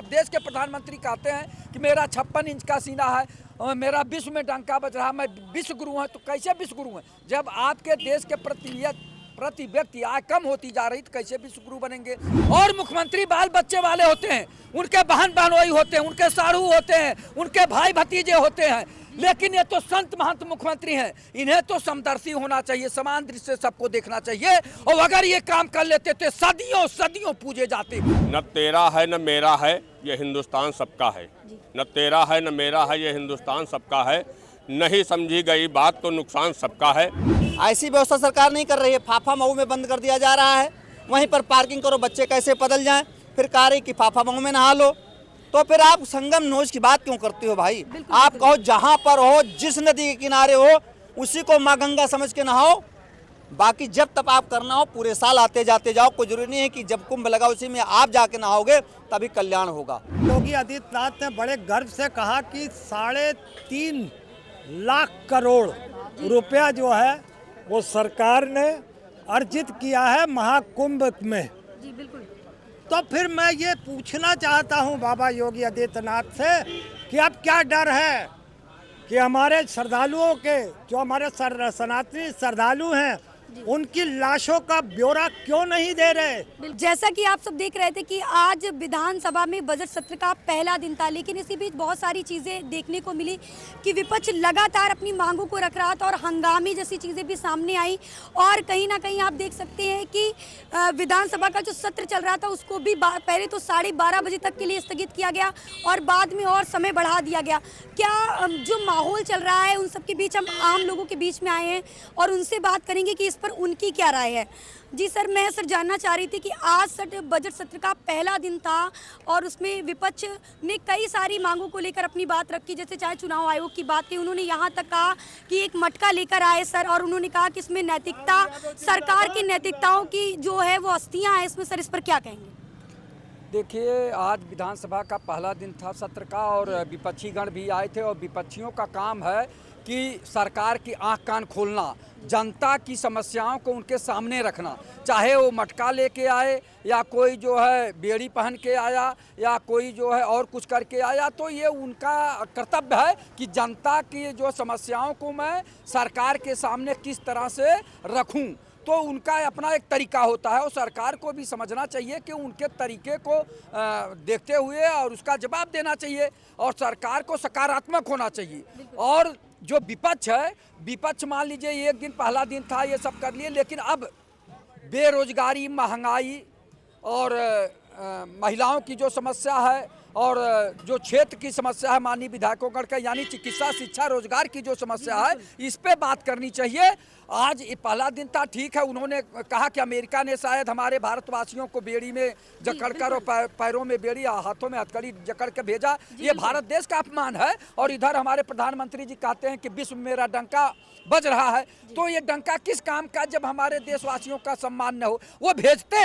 जब देश के प्रधानमंत्री कहते हैं कि मेरा 56 इंच का सीना है और मेरा विश्व में डंका बज रहा, मैं विश्व गुरु हूँ, तो कैसे विश्व गुरु हैं? जब आपके देश के प्रति व्यक्ति आय कम होती जा रही तो कैसे विश्व गुरु बनेंगे? और मुख्यमंत्री बाल बच्चे वाले होते हैं, उनके बहन बहनोई होते हैं, उनके साड़ू होते हैं, उनके भाई भतीजे होते हैं, लेकिन ये तो संत महंत मुख्यमंत्री हैं। इन्हें तो समदर्शी होना चाहिए, समान दृष्टि से सबको देखना चाहिए, और अगर ये काम कर लेते तो सदियों सदियों पूजे जाते। न तेरा है न मेरा है, ये हिंदुस्तान सबका है। न तेरा है न मेरा है, ये हिंदुस्तान सबका है। नहीं समझी गई बात तो नुकसान सबका है। ऐसी व्यवस्था सरकार नहीं कर रही है। फाफा मऊ में बंद कर दिया जा रहा है, वहीं पर पार्किंग करो, बच्चे कैसे बदल जाएं, फिर कह रही कि फाफा मऊ में नहा लो। तो फिर आप संगम नोज की बात क्यों करते हो भाई? आप कहो जहां पर हो, जिस नदी के किनारे हो, उसी को माँ गंगा समझ के नहाओ। बाकी जब तक आप करना हो पूरे साल आते जाते जाओ, कोई जरूरी नहीं है कि जब कुंभ लगा उसी में आप जाके नहाओगे तभी कल्याण होगा। योगी आदित्यनाथ ने बड़े गर्व से कहा कि 3.5 लाख करोड़ रुपया जो है वो सरकार ने अर्जित किया है महाकुंभ में। जी बिल्कुल। तो फिर मैं ये पूछना चाहता हूँ बाबा योगी आदित्यनाथ से कि अब क्या डर है कि हमारे श्रद्धालुओं के, जो हमारे सनातनी श्रद्धालु हैं, उनकी लाशों का ब्यौरा क्यों नहीं दे रहे? जैसा कि आप सब देख रहे थे कि आज विधानसभा में बजट सत्र का पहला दिन था, लेकिन इसी बीच बहुत सारी चीज़ें देखने को मिली कि विपक्ष लगातार अपनी मांगों को रख रहा था और हंगामे जैसी चीज़ें भी सामने आई। और कहीं ना कहीं आप देख सकते हैं कि विधानसभा का जो सत्र चल रहा था उसको भी पहले तो 12:30 बजे तक के लिए स्थगित किया गया और बाद में और समय बढ़ा दिया गया। क्या जो माहौल चल रहा है उन सब के बीच हम आम लोगों के बीच में आए हैं और उनसे बात करेंगे कि इस पर उनकी क्या राय है। जी सर, मैं सर जानना चाह रही थी कि आज बजट सत्र का पहला दिन था और उसमें विपक्ष ने कई सारी मांगों को लेकर अपनी बात रखी, जैसे चाहे चुनाव आयोग की बात की, उन्होंने यहाँ तक कहा कि एक मटका लेकर आए सर, और उन्होंने कहा कि इसमें नैतिकता, सरकार की नैतिकताओं की जो है वो अस्थियाँ हैं इसमें। सर इस पर क्या कहेंगे? देखिए, आज विधानसभा का पहला दिन था सत्र का और विपक्षी गण भी आए थे, और विपक्षियों का काम है कि सरकार की आंख कान खोलना, जनता की समस्याओं को उनके सामने रखना, चाहे वो मटका लेके आए या कोई जो है बेड़ी पहन के आया या कोई जो है और कुछ करके आया, तो ये उनका कर्तव्य है कि जनता की जो समस्याओं को मैं सरकार के सामने किस तरह से रखूं। तो उनका अपना एक तरीका होता है और सरकार को भी समझना चाहिए कि उनके तरीके को देखते हुए और उसका जवाब देना चाहिए, और सरकार को सकारात्मक होना चाहिए। और जो विपक्ष है, विपक्ष मान लीजिए एक दिन पहला दिन था, ये सब कर लिए, लेकिन अब बेरोजगारी, महंगाई और महिलाओं की जो समस्या है और जो क्षेत्र की समस्या है माननीय विधायकों का, यानी चिकित्सा, शिक्षा, रोजगार की जो समस्या है, इस पे बात करनी चाहिए। आज ये पहला दिन था, ठीक है, उन्होंने कहा कि अमेरिका ने शायद हमारे भारतवासियों को बेड़ी में जकड़कर और पैरों में बेड़ी, हाथों में हथकड़ी जकड़ के भेजा, ये भारत देश का अपमान है। और इधर हमारे प्रधानमंत्री जी कहते हैं कि विश्व में मेरा डंका बज रहा है, तो ये डंका किस काम का जब हमारे देशवासियों का सम्मान न हो? वो भेजते,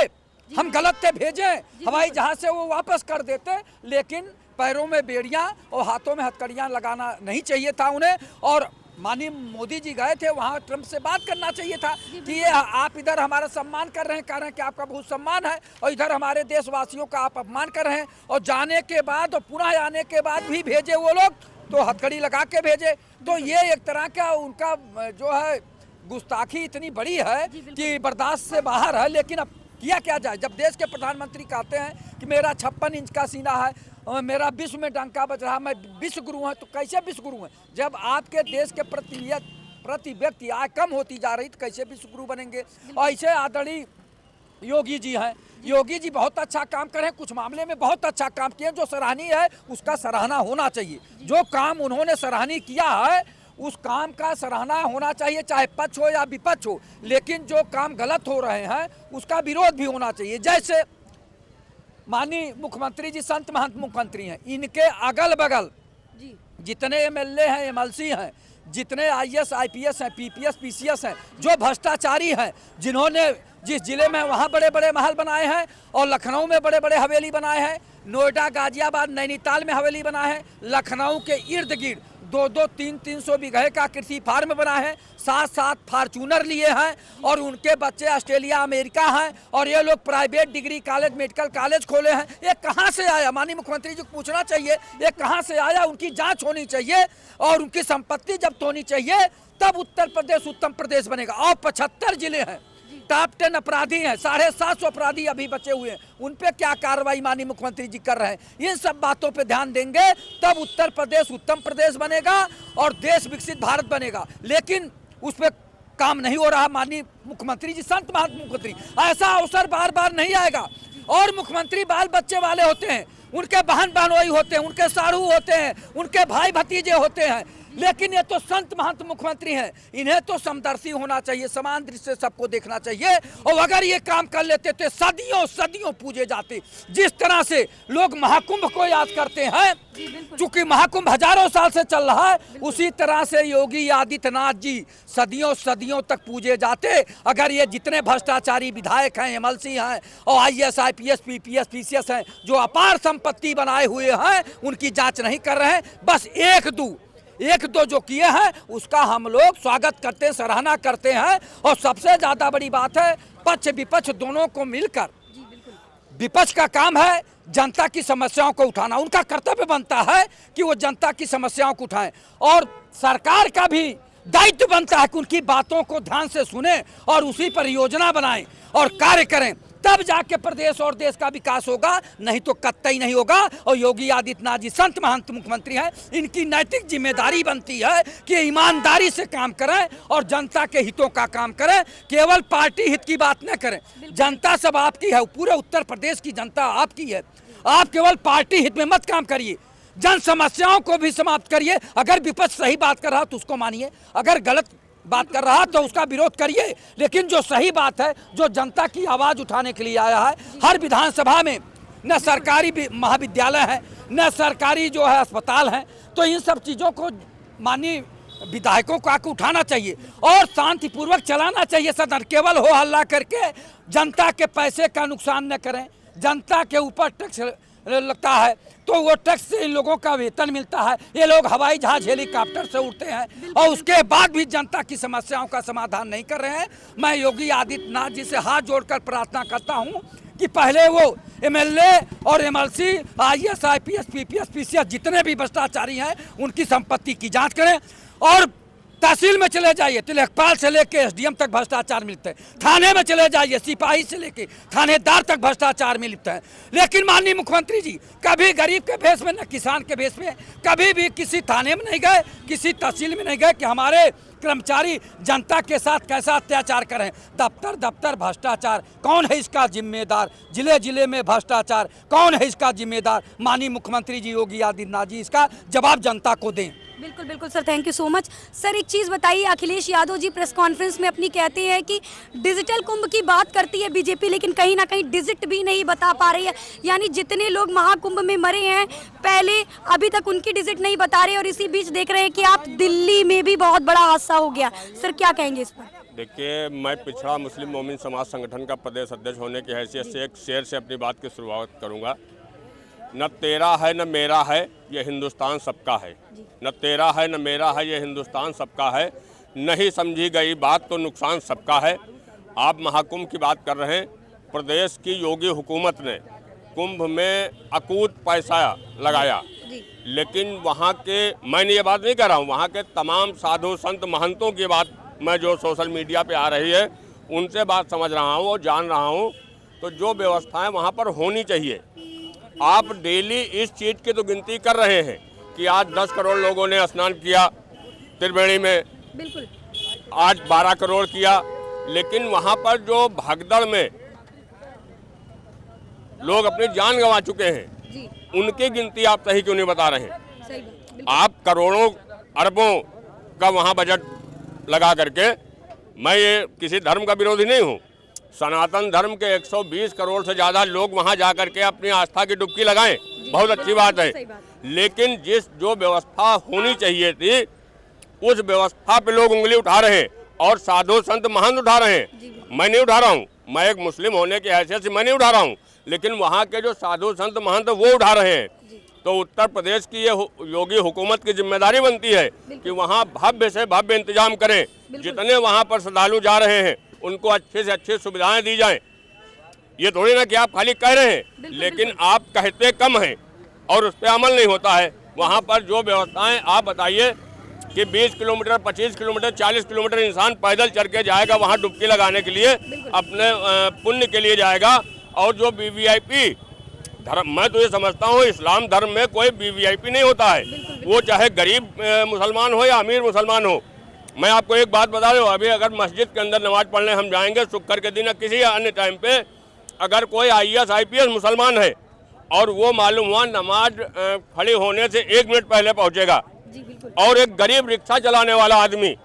हम गलत थे, भेजें हवाई जहाज से, वो वापस कर देते, लेकिन पैरों में बेड़ियां और हाथों में हथकड़ियां लगाना नहीं चाहिए था उन्हें। और माननीय मोदी जी गए थे वहाँ, ट्रंप से बात करना चाहिए था कि ये आप इधर हमारा सम्मान कर रहे हैं, कह रहे हैं कि आपका बहुत सम्मान है, और इधर हमारे देशवासियों का आप अपमान कर रहे हैं, और जाने के बाद और पुनः आने के बाद भी भेजे वो लोग तो हथकड़ी लगा के भेजे। तो ये एक तरह का उनका जो है गुस्ताखी इतनी बड़ी है कि बर्दाश्त से बाहर है। लेकिन अब किया क्या जाए, जब देश के प्रधानमंत्री कहते हैं कि मेरा 56 इंच का सीना है और मेरा विश्व में डंका बज रहा, मैं विश्व गुरु हूँ, तो कैसे विश्व गुरु हैं? जब आपके देश के प्रति व्यक्ति आय कम होती जा रही तो कैसे विश्व गुरु बनेंगे? और ऐसे आदरणीय योगी जी हैं, योगी जी बहुत अच्छा काम कर रहे हैं, कुछ मामले में बहुत अच्छा काम किए, जो सराहनीय है उसका सराहना होना चाहिए। जो काम उन्होंने सराहनीय किया है उस काम का सराहना होना चाहिए, चाहे पक्ष हो या विपक्ष हो, लेकिन जो काम गलत हो रहे हैं उसका विरोध भी होना चाहिए। जैसे माननीय मुख्यमंत्री जी संत महंत मुख्यमंत्री हैं, इनके अगल बगल जितने एमएलए हैं, एमएलसी हैं, जितने आईएएस, आईपीएस हैं, पीपीएस, पीसीएस हैं, जो भ्रष्टाचारी हैं, जिन्होंने जिस जिले में वहाँ बड़े बड़े महल बनाए हैं और लखनऊ में बड़े बड़े हवेली बनाए हैं, नोएडा, गाजियाबाद, नैनीताल में हवेली बनाए हैं, लखनऊ के इर्द गिर्द 2-2, 300 बीघे का कृषि फार्म बना है, 7 फार्चूनर लिए हैं और उनके बच्चे ऑस्ट्रेलिया अमेरिका हैं और ये लोग private degree college medical college खोले हैं। ये कहाँ से आया? माननीय मुख्यमंत्री जी को पूछना चाहिए ये कहाँ से आया। उनकी जांच होनी चाहिए और उनकी संपत्ति जब्त होनी चाहिए, तब उत्तर प्रदेश उत्तम प्रदेश बनेगा। और 75 जिले हैं, टॉप 10 अपराधी हैं, 750 अपराधी अभी बचे हुए हैं, उन पे क्या कार्रवाई माननीय मुख्यमंत्री जी कर रहे हैं। इन सब बातों पे ध्यान देंगे तब उत्तर प्रदेश उत्तम प्रदेश बनेगा और देश विकसित भारत बनेगा। लेकिन उस पर काम नहीं हो रहा। माननीय मुख्यमंत्री जी संत महात्मा मुख्यमंत्री, ऐसा अवसर बार बार नहीं आएगा। और मुख्यमंत्री बाल बच्चे वाले होते हैं, उनके बहन बहनोई होते हैं, उनके साड़ू होते हैं, उनके भाई भतीजे होते हैं, लेकिन ये तो संत महंत मुख्यमंत्री हैं। इन्हें तो समदर्शी होना चाहिए, समान दृष्टि से सबको देखना चाहिए। और अगर ये काम कर लेते थे सदियों सदियों पूजे जाते। जिस तरह से लोग महाकुंभ को याद करते हैं, चूंकि महाकुंभ हजारों साल से चल रहा है, उसी तरह से योगी आदित्यनाथ जी सदियों सदियों तक पूजे जाते। अगर ये जितने भ्रष्टाचारी विधायक हैं, एमएलसी हैं और IAS IPS PPS PCS हैं जो अपार संपत्ति बनाए हुए हैं, उनकी जांच नहीं कर रहे हैं। बस एक दो जो किए हैं उसका हम लोग स्वागत करते हैं, सराहना करते हैं। और सबसे ज्यादा बड़ी बात है पक्ष विपक्ष दोनों को मिलकर, विपक्ष का काम है जनता की समस्याओं को उठाना, उनका कर्तव्य बनता है कि वो जनता की समस्याओं को उठाएं। और सरकार का भी दायित्व बनता है कि उनकी बातों को ध्यान से सुने और उसी पर योजना बनाएं और कार्य करें, तब जाके प्रदेश और देश का विकास होगा, नहीं तो कतई नहीं होगा। और योगी आदित्यनाथ जी संत महंत मुख्यमंत्री हैं, इनकी नैतिक जिम्मेदारी बनती है कि ईमानदारी से काम करें और जनता के हितों का काम करें, केवल पार्टी हित की बात न करें। जनता सब आपकी है, पूरे उत्तर प्रदेश की जनता आपकी है। आप केवल पार्टी हित में मत काम करिए, जन समस्याओं को भी समाप्त करिए। अगर विपक्ष सही बात कर रहा तो उसको मानिए, अगर गलत बात कर रहा तो उसका विरोध करिए, लेकिन जो सही बात है, जो जनता की आवाज उठाने के लिए आया है, हर विधानसभा में न सरकारी महाविद्यालय है, न सरकारी जो है अस्पताल है, तो इन सब चीज़ों को माननीय विधायकों को आके उठाना चाहिए और शांतिपूर्वक चलाना चाहिए सदन। केवल हो हल्ला करके जनता के पैसे का नुकसान न करें। जनता के ऊपर टैक्स लगता है तो वो टैक्स से इन लोगों का वेतन मिलता है, ये लोग हवाई जहाज हेलीकॉप्टर से उड़ते हैं और उसके बाद भी जनता की समस्याओं का समाधान नहीं कर रहे हैं। मैं योगी आदित्यनाथ जी से हाथ जोड़कर प्रार्थना करता हूं कि पहले वो MLA और MLC IAS IPS PPS PCS जितने भी भ्रष्टाचारी हैं उनकी संपत्ति की जांच करें और तहसील में चले जाइए तो लेखपाल से लेके SDM तक भ्रष्टाचार मिलते हैं, थाने में चले जाइए सिपाही से लेके थानेदार तक भ्रष्टाचार मिलता है। लेकिन माननीय मुख्यमंत्री जी कभी गरीब के भेष में न किसान के भेष में कभी भी किसी थाने में नहीं गए, किसी तहसील में नहीं गए कि हमारे कर्मचारी जनता के साथ कैसा अत्याचार करें। दफ्तर दफ्तर भ्रष्टाचार, कौन है इसका जिम्मेदार? जिले जिले में भ्रष्टाचार, कौन है इसका जिम्मेदार? माननीय मुख्यमंत्री जी योगी आदित्यनाथ जी इसका जवाब जनता को दें। बिल्कुल बिल्कुल sir, thank you so much. Sir एक चीज़ बताइए, अखिलेश यादव जी प्रेस कॉन्फ्रेंस में अपनी कहते हैं कि डिजिटल कुंभ की बात करती है बीजेपी, लेकिन कहीं ना कहीं डिजिट भी नहीं बता पा रही है। यानी जितने लोग महाकुंभ में मरे हैं पहले, अभी तक उनकी डिजिट नहीं बता रहे और इसी बीच देख रहे हैं कि आप दिल्ली में भी बहुत बड़ा हादसा हो गया। सर क्या कहेंगे इस पर? देखिए, मैं पिछड़ा मुस्लिम मोमिन समाज संगठन का प्रदेश अध्यक्ष होने की हैसियत से एक शेर से अपनी बात की शुरुआत करूँगा। न तेरा है न मेरा है, ये हिंदुस्तान सबका है। न तेरा है न मेरा है, ये हिंदुस्तान सबका है। नहीं समझी गई बात तो नुकसान सबका है। आप महाकुंभ की बात कर रहे हैं, प्रदेश की योगी हुकूमत ने कुंभ में अकूत पैसा लगाया, लेकिन वहाँ के, मैंने ये बात नहीं कर रहा हूँ, वहाँ के तमाम साधु संत महंतों की बात मैं जो सोशल मीडिया पे आ रही है उनसे बात समझ रहा हूँ और जान रहा हूँ। तो जो व्यवस्थाएं वहाँ पर होनी चाहिए, आप डेली इस चीज़ की तो गिनती कर रहे हैं कि आज 10 करोड़ लोगों ने स्नान किया त्रिवेणी में, बिल्कुल आज 12 करोड़ किया, लेकिन वहाँ पर जो भगदड़ में लोग अपनी जान गंवा चुके हैं जी, उनकी गिनती आप सही क्यों नहीं बता रहे हैं? सही बात। आप करोड़ों अरबों का वहाँ बजट लगा करके, मैं ये किसी धर्म का विरोधी नहीं हूँ, सनातन धर्म के 120 करोड़ से ज़्यादा लोग वहाँ जा करके अपनी आस्था की डुबकी लगाएं, बहुत अच्छी बात है। लेकिन जो व्यवस्था होनी चाहिए थी उस व्यवस्था पे लोग उंगली उठा रहे हैं और साधु संत महंत उठा रहे हैं। मैं नहीं उठा रहा हूँ, मैं एक मुस्लिम होने की हैसियत से मैं नहीं उठा रहा हूँ, लेकिन वहाँ के जो साधु संत महंत वो उठा रहे हैं। तो उत्तर प्रदेश की ये योगी हुकूमत की जिम्मेदारी बनती है कि वहाँ भव्य से भव्य इंतजाम करें। जितने वहाँ पर श्रद्धालु जा रहे हैं उनको अच्छे से अच्छी सुविधाएं दी जाएं। ये थोड़ी ना कि आप खाली कह रहे हैं, लेकिन आप कहते कम हैं और उस पर अमल नहीं होता है। वहाँ पर जो व्यवस्थाएं, आप बताइए कि 20 किलोमीटर, 25 किलोमीटर, 40 किलोमीटर इंसान पैदल चल के जाएगा वहाँ डुबकी लगाने के लिए, अपने पुण्य के लिए जाएगा। और जो वीवीआईपी धर्म, मैं तो ये समझता हूँ इस्लाम धर्म में कोई वीवीआईपी नहीं होता है, वो चाहे गरीब मुसलमान हो या अमीर मुसलमान हो। मैं आपको एक बात बता दूँ, अभी अगर मस्जिद के अंदर नमाज पढ़ने हम जाएंगे शुक्र के दिन या किसी अन्य टाइम पे, अगर कोई IAS IPS मुसलमान है और वो मालूम हुआ नमाज खड़ी होने से 1 मिनट पहले पहुँचेगा, और एक गरीब रिक्शा चलाने वाला आदमी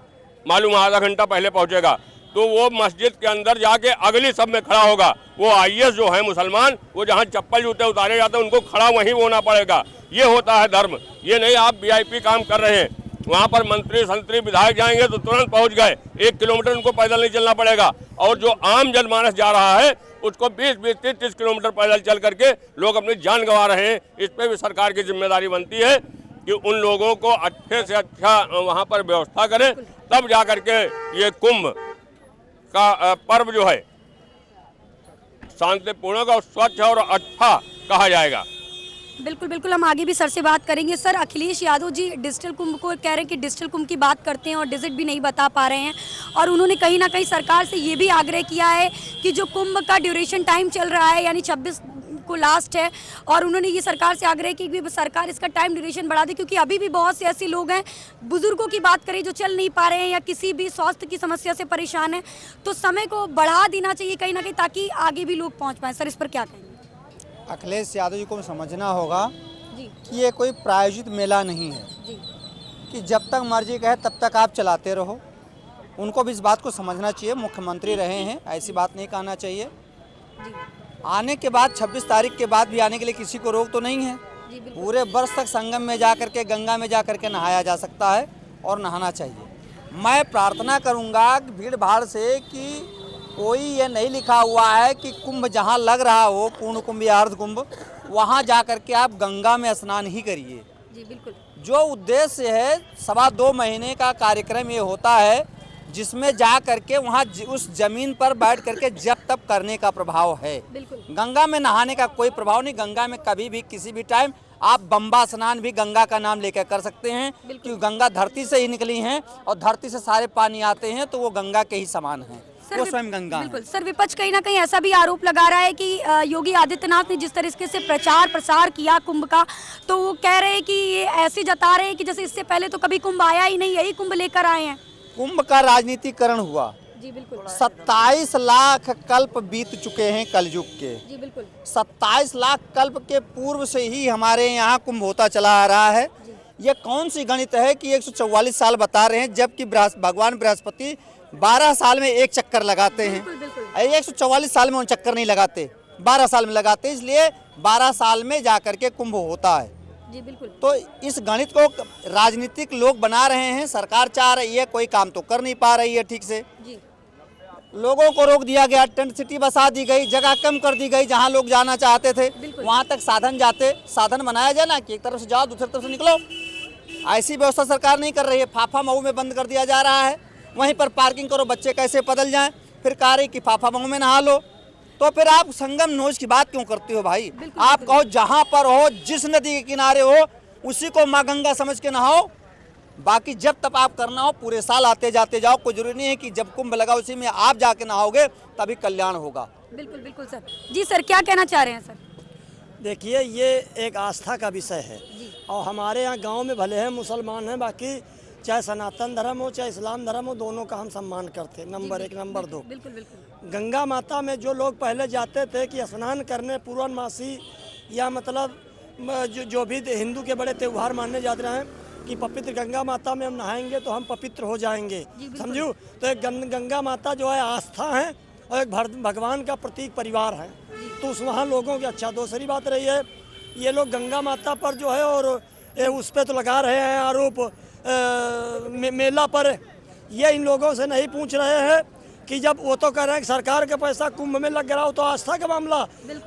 मालूम आधा घंटा पहले पहुँचेगा, तो वो मस्जिद के अंदर जाके अगली सब में खड़ा होगा। वो IAS जो है मुसलमान, वो जहाँ चप्पल जूते उतारे जाते हैं उनको खड़ा वहीं होना पड़ेगा। ये होता है धर्म। ये नहीं आप VIP काम कर रहे हैं, वहाँ पर मंत्री संतरी विधायक जाएंगे तो तुरंत पहुँच गए, 1 किलोमीटर उनको पैदल नहीं चलना पड़ेगा। और जो आम जनमानस जा रहा है उसको 20-20, 30-30 किलोमीटर पैदल चल करके लोग अपनी जान गंवा रहे हैं। इस पर भी सरकार की जिम्मेदारी बनती है कि उन लोगों को अच्छे से अच्छा वहाँ पर व्यवस्था करें, तब जा करके ये कुंभ का पर्व जो है शांतिपूर्ण और स्वच्छ और अच्छा कहा जाएगा। बिल्कुल बिल्कुल, हम आगे भी सर से बात करेंगे। सर, अखिलेश यादव जी डिजिटल कुंभ को कह रहे हैं कि डिजिटल कुंभ की बात करते हैं और डिजिट भी नहीं बता पा रहे हैं, और उन्होंने कहीं ना कहीं सरकार से ये भी आग्रह किया है कि जो कुंभ का ड्यूरेशन टाइम चल रहा है यानी 26 को लास्ट है, और उन्होंने ये सरकार से आग्रह किया कि सरकार इसका टाइम ड्यूरेशन बढ़ा दे, क्योंकि अभी भी बहुत से ऐसे लोग हैं, बुजुर्गों की बात करें जो चल नहीं पा रहे हैं या किसी भी स्वास्थ्य की समस्या से परेशान है, तो समय को बढ़ा देना चाहिए कहीं ना कहीं, ताकि आगे भी लोग पहुँच पाएँ। सर, इस पर क्या कहेंगे? अखिलेश यादव जी को समझना होगा कि ये कोई प्रायोजित मेला नहीं है कि जब तक मर्जी कहे तब तक आप चलाते रहो। उनको भी इस बात को समझना चाहिए, मुख्यमंत्री रहे हैं, ऐसी बात नहीं कहना चाहिए। आने के बाद 26 तारीख के बाद भी आने के लिए किसी को रोक तो नहीं है। पूरे वर्ष तक संगम में जा करके, गंगा में जा करके नहाया जा सकता है और नहाना चाहिए। मैं प्रार्थना करूंगा कि भीड़ भाड़ से कि कोई ये नहीं लिखा हुआ है कि कुंभ जहाँ लग रहा हो, पूर्ण कुंभ या अर्ध कुंभ, वहाँ जा करके आप गंगा में स्नान ही करिए। जी बिल्कुल। जो उद्देश्य है 2.25 महीने का कार्यक्रम ये होता है, जिसमें जा करके वहाँ उस जमीन पर बैठ करके जब तब करने का प्रभाव है। गंगा में नहाने का कोई प्रभाव नहीं। गंगा में कभी भी किसी भी टाइम आप बम्बा स्नान भी गंगा का नाम लेकर कर सकते हैं, क्योंकि गंगा धरती से ही निकली हैं और धरती से सारे पानी आते हैं, तो वो गंगा के ही समान हैं, वो स्वयं गंगा है। बिल्कुल। सर, विपक्ष कहीं ना कहीं ऐसा भी आरोप लगा रहा है कि योगी आदित्यनाथ ने जिस तरीके से प्रचार प्रसार किया कुंभ का, तो वो कह रहे हैं कि ये ऐसे जता रहे हैं कि जैसे इससे पहले तो कभी कुंभ आया ही नहीं, यही कुंभ लेकर आए हैं। कुंभ का राजनीतिकरण हुआ। जी बिल्कुल। 27 लाख कल्प बीत चुके हैं कलयुग के। जी बिल्कुल। 27 लाख कल्प के पूर्व से ही हमारे यहाँ कुंभ होता चला आ रहा है। ये कौन सी गणित है कि 144 साल बता रहे हैं, जबकि भगवान बृहस्पति 12 साल में एक चक्कर लगाते हैं। 144 साल में उन चक्कर नहीं लगाते, 12 साल में लगाते, इसलिए 12 साल में जाकर के कुंभ होता है। जी बिल्कुल। तो इस गणित को राजनीतिक लोग बना रहे हैं, सरकार चाह रही है, कोई काम तो कर नहीं पा रही है ठीक से। जी। लोगों को रोक दिया गया, टेंट सिटी बसा दी गई, जगह कम कर दी गई, जहां लोग जाना चाहते थे वहां तक साधन बनाया जाए ना, कि एक तरफ से जाओ दूसरी तरफ से निकलो। ऐसी व्यवस्था सरकार नहीं कर रही है। फाफा मऊ में बंद कर दिया जा रहा है, वहीं पर पार्किंग करो, बच्चे कैसे बदल जाएं, फिर कह रही कि फाफा मऊ में नहा लो। तो फिर आप संगम नोज की बात क्यों करते हो भाई? आप कहो जहां पर हो, जिस नदी के किनारे हो, उसी को माँ गंगा समझ के नहाओ। बाकी जब तक आप करना हो पूरे साल आते जाते जाओ, कोई जरूरी नहीं है कि जब कुंभ लगा उसी में आप जाके नहाओगे तभी कल्याण होगा। बिल्कुल बिल्कुल सर। जी सर, क्या कहना चाह रहे हैं सर? देखिए, ये एक आस्था का विषय है और हमारे यहाँ गांव में भले हैं मुसलमान हैं, बाकी चाहे सनातन धर्म हो चाहे इस्लाम धर्म हो, दोनों का हम सम्मान करते हैं। नंबर 1। नंबर 2, बिल्कुल बिल्कुल। गंगा माता में जो लोग पहले जाते थे कि स्नान करने पूर्णमासी या मतलब जो भी हिंदू के बड़े त्यौहार मानने जाते हैं कि पवित्र गंगा माता में हम नहाएंगे तो हम पवित्र हो जाएंगे, समझो। तो एक गंगा माता जो है आस्था है और एक भगवान का प्रतीक परिवार है, तो उस वहाँ लोगों की अच्छा। दूसरी बात रही है, ये लोग गंगा माता पर जो है और उस पर तो लगा रहे हैं आरोप मेला पर। ये इन लोगों से नहीं पूछ रहे हैं कि जब वो तो कह रहे हैं कि सरकार का पैसा कुंभ में लग रहा हो तो आस्था का मामला,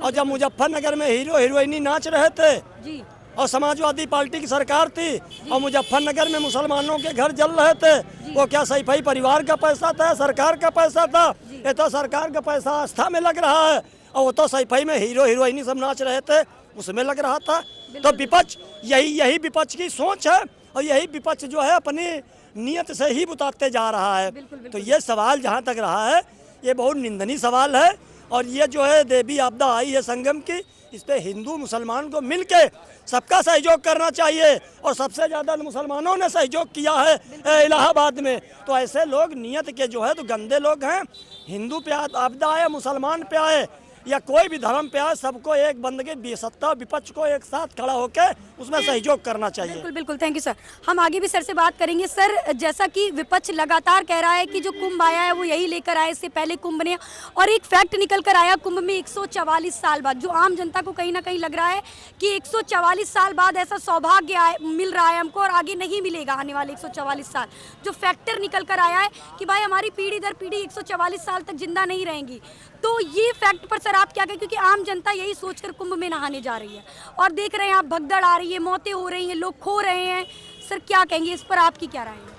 और जब मुजफ्फरनगर में हीरो हीरोइनी नाच रहे थे जी, और समाजवादी पार्टी की सरकार थी और मुजफ्फरनगर में मुसलमानों के घर जल रहे थे, वो क्या सैफई परिवार का पैसा था, सरकार का पैसा था? ये तो सरकार का पैसा आस्था में लग रहा है और वो तो सैफई में हीरो हीरोइनी सब नाच रहे थे, उसमें लग रहा था। तो विपक्ष यही विपक्ष की सोच है और यही विपक्ष जो है अपनी नियत से ही बताते जा रहा है। तो ये सवाल जहाँ तक रहा है ये बहुत निंदनीय सवाल है और ये जो है देवी आपदा आई है संगम की, इस पे हिंदू मुसलमान को मिलके सबका सहयोग करना चाहिए और सबसे ज़्यादा मुसलमानों ने सहयोग किया है इलाहाबाद में। तो ऐसे लोग नियत के जो है तो गंदे लोग हैं। हिंदू पे आपदा आए, मुसलमान पे आए या कोई भी धर्म पे आए, सबको एक बंद के सत्ता विपक्ष को एक साथ खड़ा होकर उसमें सहयोग करना चाहिए। बिल्कुल बिल्कुल, थैंक यू सर। हम आगे भी सर से बात करेंगे। सर, जैसा कि विपक्ष लगातार कह रहा है कि जो कुंभ आया है वो यही लेकर आए, इससे पहले कुंभ ने, और एक फैक्ट निकल कर आया कुंभ में 144 साल बाद, जो आम जनता को कहीं ना कहीं लग रहा है कि 144 साल बाद ऐसा सौभाग्य मिल रहा है हमको और आगे नहीं मिलेगा आने वाले 144 साल। जो फैक्टर निकल कर आया है कि भाई हमारी पीढ़ी दर पीढ़ी 144 साल तक जिंदा नहीं रहेंगी, तो ये फैक्ट पर सर आप क्या कहें? क्योंकि आम जनता यही सोचकर कुंभ में नहाने जा रही है और देख रहे हैं आप भगदड़ आ रही है, मौतें हो रही हैं, लोग खो रहे हैं। सर क्या कहेंगे इस पर, आपकी क्या राय है?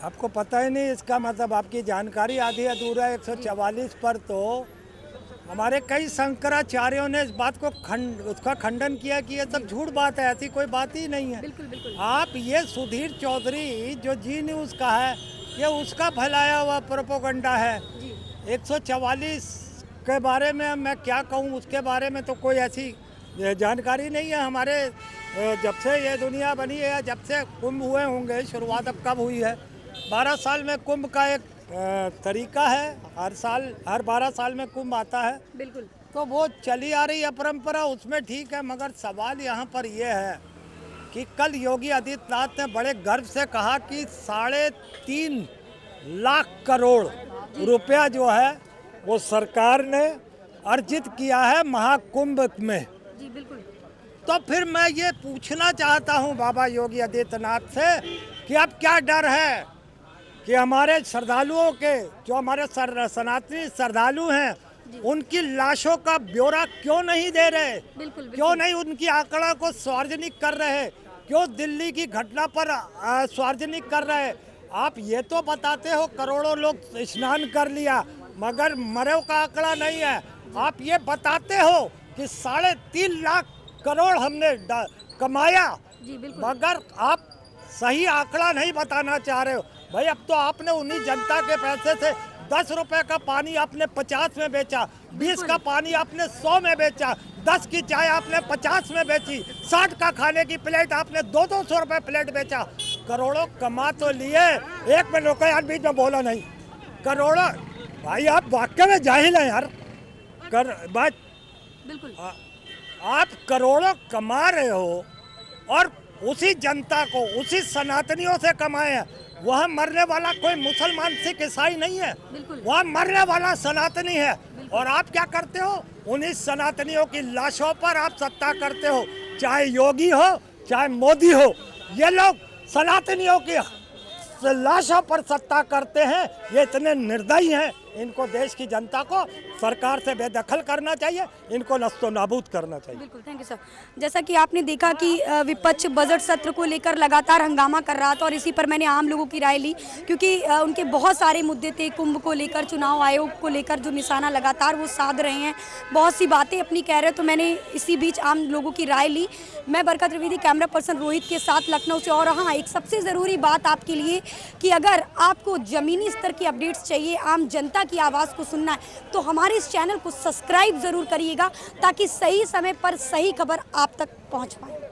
आपको पता ही नहीं, इसका मतलब आपकी जानकारी आधी अधूरा है। 144 पर तो हमारे कई शंकराचार्यों ने इस बात को उसका खंडन किया कि ये सब झूठ बात है, ऐसी कोई बात ही नहीं है। बिल्कुल बिल्कुल। आप ये सुधीर चौधरी जो जी न्यूज़ का है, ये उसका फैलाया हुआ प्रोपोगंडा है। 144 के बारे में मैं क्या कहूँ, उसके बारे में तो कोई ऐसी जानकारी नहीं है हमारे। जब से ये दुनिया बनी है, जब से कुंभ हुए होंगे, शुरुआत अब कब हुई है? 12 साल में कुंभ का एक तरीका है, हर 12 साल में कुंभ आता है। बिल्कुल। तो वो चली आ रही है परंपरा, उसमें ठीक है। मगर सवाल यहाँ पर ये है कि कल योगी आदित्यनाथ ने बड़े गर्व से कहा कि 3.5 लाख करोड़ रुपया जो है वो सरकार ने अर्जित किया है महाकुंभ में। जी बिल्कुल। तो फिर मैं ये पूछना चाहता हूँ बाबा योगी आदित्यनाथ से कि अब क्या डर है कि हमारे श्रद्धालुओं के, जो हमारे सनातनी श्रद्धालु हैं, उनकी लाशों का ब्यौरा क्यों नहीं दे रहे? बिल्कुल। क्यों नहीं उनकी आंकड़ा को सार्वजनिक कर रहे? क्यों दिल्ली की घटना पर सार्वजनिक कर रहे? आप ये तो बताते हो करोड़ों लोग स्नान कर लिया, मगर मरे का आंकड़ा नहीं है। आप ये बताते हो कि 3.5 लाख करोड़ हमने कमाया, जी बिल्कुल। मगर आप सही आंकड़ा नहीं बताना चाह रहे हो। भाई अब तो आपने उन्हीं जनता के पैसे से 10 रुपए का पानी आपने 50 में बेचा, 20 का पानी आपने 100 में बेचा, 10 की चाय आपने 50 में बेची, 60 का खाने की प्लेट आपने 200 रुपए प्लेट बेचा। करोड़ों कमा तो लिए। एक मिनट रुको यार, बीच में बोला नहीं। करोड़ों, भाई आप वाकई में जाहिल हैं यार। बात बिल्कुल। आप करोड़ों कमा रहे हो और उसी जनता को, उसी सनातनियों से कमाए हैं। वहाँ मरने वाला कोई मुसलमान सिख ईसाई नहीं है, वहाँ मरने वाला सनातनी है। और आप क्या करते हो? उन्हीं सनातनियों की लाशों पर आप सत्ता करते हो, चाहे योगी हो चाहे मोदी हो। ये लोग सनातनियों की लाशों पर सत्ता करते हैं। ये इतने निर्दयी हैं, इनको देश की जनता को सरकार से बेदखल करना चाहिए, इनको नस्तो नाबूद करना चाहिए। बिल्कुल, थैंक यू सर। जैसा कि आपने देखा कि विपक्ष बजट सत्र को लेकर लगातार हंगामा कर रहा था और इसी पर मैंने आम लोगों की राय ली, क्योंकि उनके बहुत सारे मुद्दे थे। कुंभ को लेकर, चुनाव आयोग को लेकर जो निशाना लगातार वो साध रहे हैं, बहुत सी बातें अपनी कह रहे, तो मैंने इसी बीच आम लोगों की राय ली। मैं बरकत त्रिवेदी, कैमरा पर्सन रोहित के साथ, लखनऊ से। और हाँ, एक सबसे ज़रूरी बात आपके लिए कि अगर आपको ज़मीनी स्तर की अपडेट्स चाहिए, आम जनता की आवाज़ को सुनना है, तो हमारे इस चैनल को सब्सक्राइब ज़रूर करिएगा ताकि सही समय पर सही खबर आप तक पहुंच पाए।